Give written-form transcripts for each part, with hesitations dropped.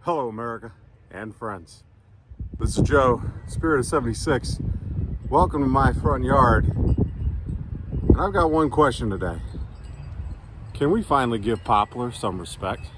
Hello, America and friends. This is Joe, Spirit of 76. Welcome to my front yard. And I've got one question today. Can we finally give Poplar some respect?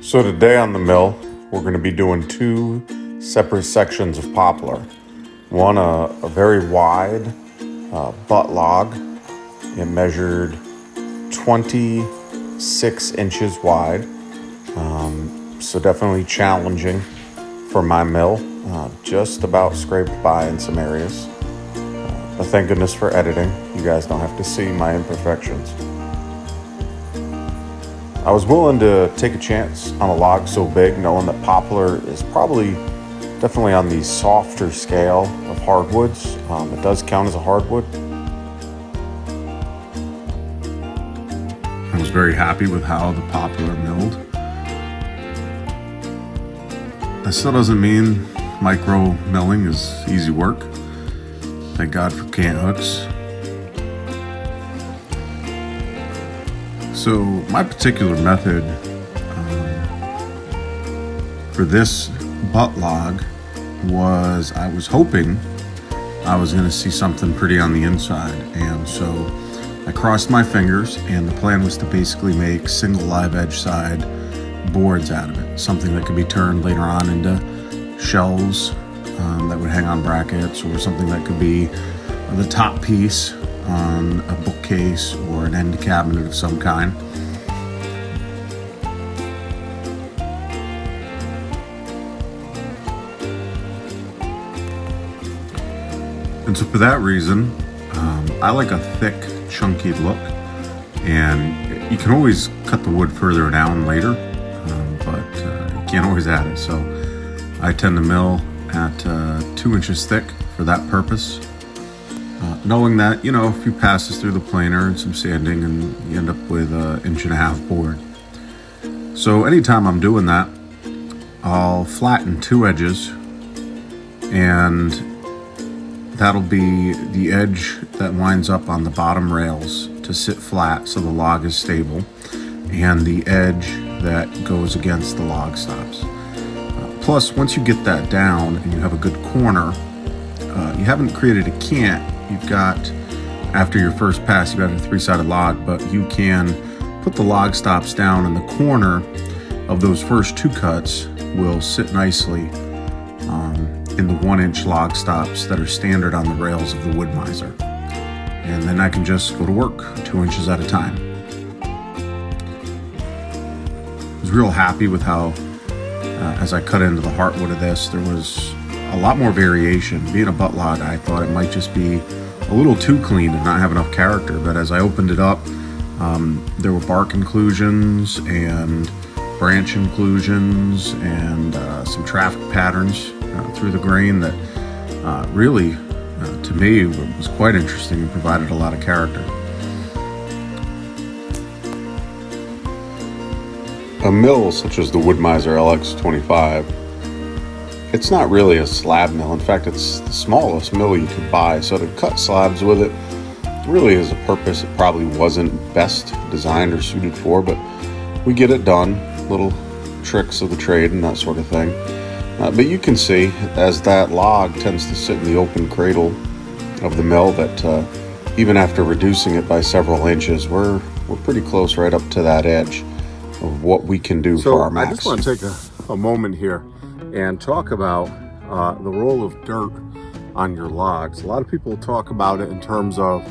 So today on the mill, we're going to be doing two separate sections of poplar. One, a very wide butt log. It measured 26 inches wide. So definitely challenging for my mill. Just about scraped by in some areas. But thank goodness for editing. You guys don't have to see my imperfections. I was willing to take a chance on a log so big, knowing that poplar is definitely on the softer scale of hardwoods. It does count as a hardwood. I was very happy with how the poplar milled. That still doesn't mean micro milling is easy work. Thank God for cant hooks. So my particular method for this butt log was, I was hoping I was going to see something pretty on the inside, and so I crossed my fingers, and the plan was to basically make single live edge side boards out of it, something that could be turned later on into shelves that would hang on brackets, or something that could be the top piece on a bookcase or an end cabinet of some kind. And so for that reason, I like a thick, chunky look, and you can always cut the wood further down later, but you can't always add it. So I tend to mill at 2 inches thick for that purpose. Knowing that, you know, a few passes through the planer and some sanding, and you end up with an 1.5 inch board. So anytime I'm doing that, I'll flatten 2 edges, and that'll be the edge that winds up on the bottom rails to sit flat so the log is stable, and the edge that goes against the log stops. Plus, once you get that down and you have a good corner, you haven't created a cant. You've got, after your first pass, you've got a 3-sided log, but you can put the log stops down, and the corner of those first 2 cuts will sit nicely in the 1-inch log stops that are standard on the rails of the Wood-Mizer. And then I can just go to work 2 inches at a time. I was real happy with how, as I cut into the heartwood of this, there was a lot more variation. Being a butt log, I thought it might just be a little too clean and not have enough character, but as I opened it up, there were bark inclusions and branch inclusions and some traffic patterns through the grain that really, to me, was quite interesting and provided a lot of character. A mill such as the Wood-Mizer LX25, it's not really a slab mill. In fact, it's the smallest mill you could buy. So to cut slabs with it really is a purpose it probably wasn't best designed or suited for, but we get it done. Little tricks of the trade and that sort of thing. But you can see, as that log tends to sit in the open cradle of the mill, that even after reducing it by several inches, we're pretty close right up to that edge of what we can do for our max. I just want to take a moment here and talk about the role of dirt on your logs. A lot of people talk about it in terms of,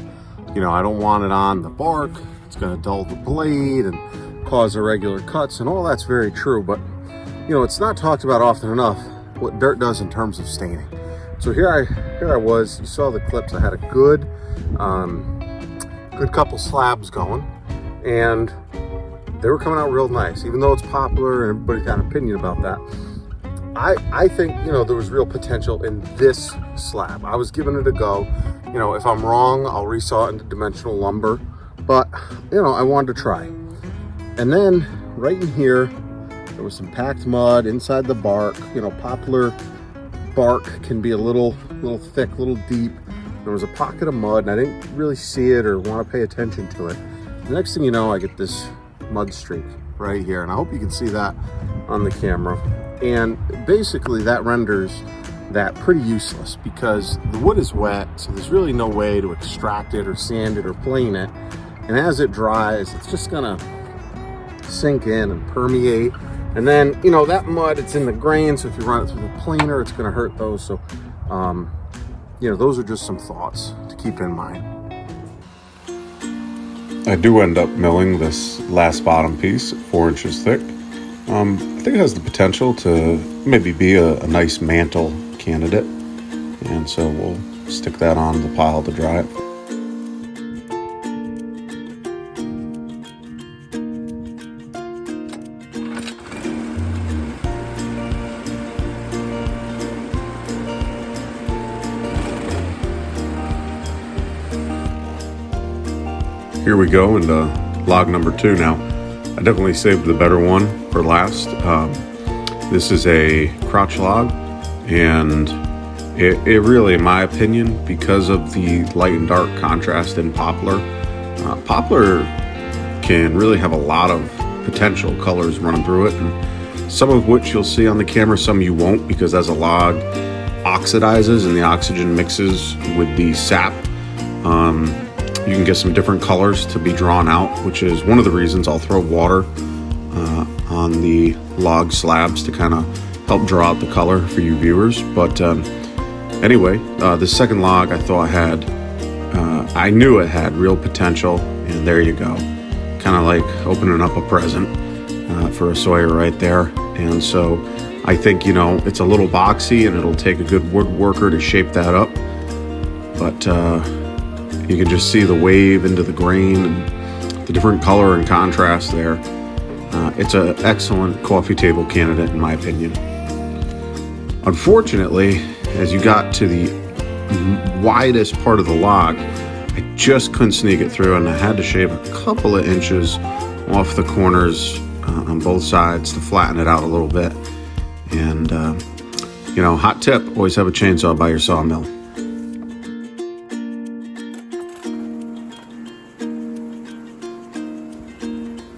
you know, I don't want it on the bark, it's going to dull the blade and cause irregular cuts, and all that's very true, but you know, it's not talked about often enough what dirt does in terms of staining. So here I was, you saw the clips, I had a good good couple slabs going, and they were coming out real nice, even though it's Poplar and everybody's got an opinion about that. I think, you know, there was real potential in this slab. I was giving it a go. You know, if I'm wrong, I'll resaw it into dimensional lumber, but, you know, I wanted to try. And then right in here, there was some packed mud inside the bark. You know, Poplar bark can be a little thick, a little deep. There was a pocket of mud, and I didn't really see it or want to pay attention to it. The next thing you know, I get this mud streak right here, and I hope you can see that on the camera. And basically that renders that pretty useless because the wood is wet, so there's really no way to extract it or sand it or plane it. And as it dries, it's just gonna sink in and permeate. And then, you know, that mud, it's in the grain, so if you run it through the planer, it's gonna hurt those. So, you know, those are just some thoughts to keep in mind. I do end up milling this last bottom piece, 4 inches thick. I think it has the potential to maybe be a nice mantle candidate. And so we'll stick that on the pile to dry it. Here we go into log number 2 now. I definitely saved the better one for last. This is a crotch log, and it really, in my opinion, because of the light and dark contrast in Poplar, Poplar can really have a lot of potential colors running through it, and some of which you'll see on the camera, some you won't, because as a log oxidizes and the oxygen mixes with the sap, you can get some different colors to be drawn out, which is one of the reasons I'll throw water on the log slabs to kind of help draw out the color for you viewers. But anyway, the second log I thought I knew it had real potential, and there you go. Kind of like opening up a present for a Sawyer right there. And so I think, you know, it's a little boxy and it'll take a good woodworker to shape that up. But you can just see the wave into the grain and the different color and contrast there. It's an excellent coffee table candidate in my opinion. Unfortunately, as you got to the widest part of the log, I just couldn't sneak it through, and I had to shave a couple of inches off the corners on both sides to flatten it out a little bit. And you know, hot tip, always have a chainsaw by your sawmill.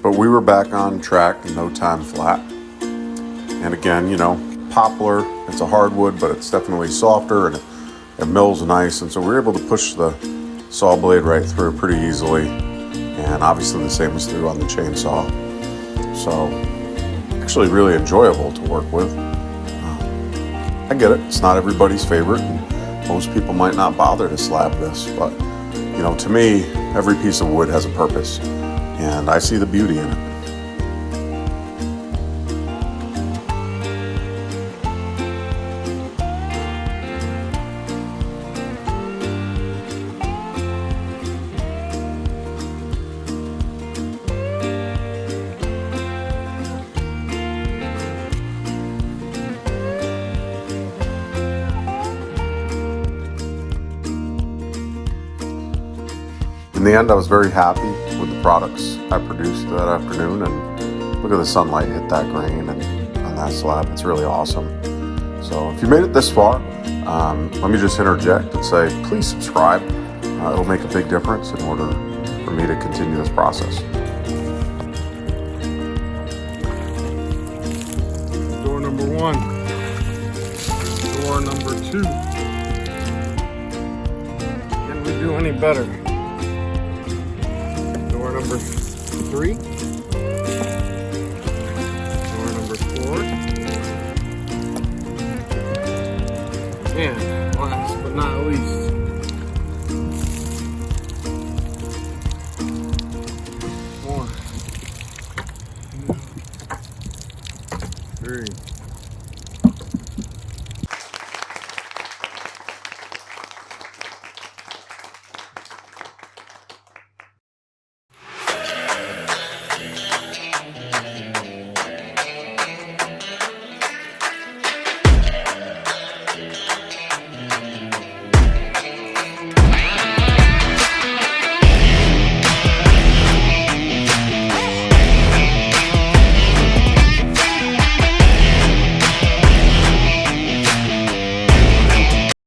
But we were back on track in no time flat. And again, you know, Poplar, it's a hardwood, but it's definitely softer and it mills nice. And so we were able to push the saw blade right through pretty easily. And obviously the same was through on the chainsaw. So actually really enjoyable to work with. I get it, it's not everybody's favorite. And most people might not bother to slab this, but you know, to me, every piece of wood has a purpose. And I see the beauty in it. In the end, I was very happy with the products I produced that afternoon, and look at the sunlight hit that grain and on that slab. It's really awesome. So if you made it this far, let me just interject and say, please subscribe. It'll make a big difference in order for me to continue this process. Door number 1, door number 2. Can we do any better? Number 3, door number 4, and last but not least,